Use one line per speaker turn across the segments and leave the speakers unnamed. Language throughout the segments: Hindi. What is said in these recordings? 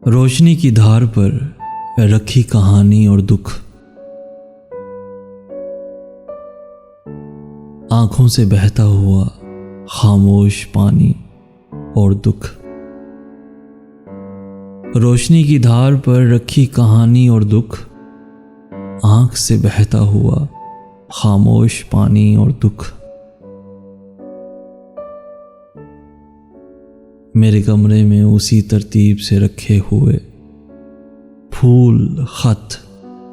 रोशनी की धार पर रखी कहानी और दुख, आंखों से बहता हुआ खामोश पानी और दुख। रोशनी की धार पर रखी कहानी और दुख, आंख से बहता हुआ खामोश पानी और दुख। मेरे कमरे में उसी तरतीब से रखे हुए फूल, खत,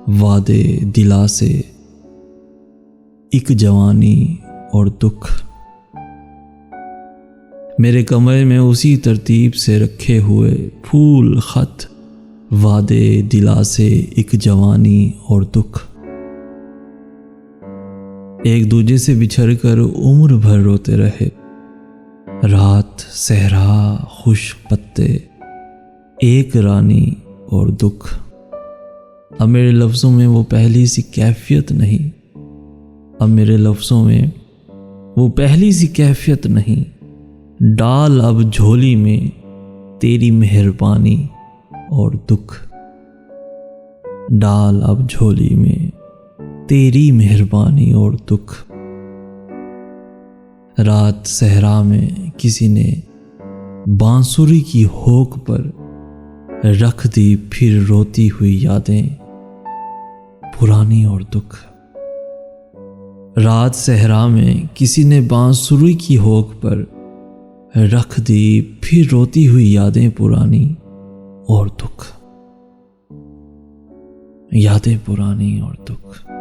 वादे, दिलासे, एक जवानी और दुख। मेरे कमरे में उसी तरतीब से रखे हुए फूल, खत, वादे, दिलासे, एक जवानी और दुख। एक दूजे से बिछड़कर उम्र भर रोते रहे, रात, सहरा, खुश पत्ते, एक रानी और दुख। अब मेरे लफ्ज़ों में वो पहली सी कैफियत नहीं, अब मेरे लफ्ज़ों में वो पहली सी कैफियत नहीं। डाल अब झोली में तेरी मेहरबानी और दुख, डाल अब झोली में तेरी मेहरबानी और दुख। रात सहरा में किसी ने बांसुरी की होक पर रख दी फिर रोती हुई यादें, पुरानी और दुख। रात सहरा में किसी ने बांसुरी की होक पर रख दी फिर रोती हुई यादें, पुरानी और दुख। यादें पुरानी और दुख।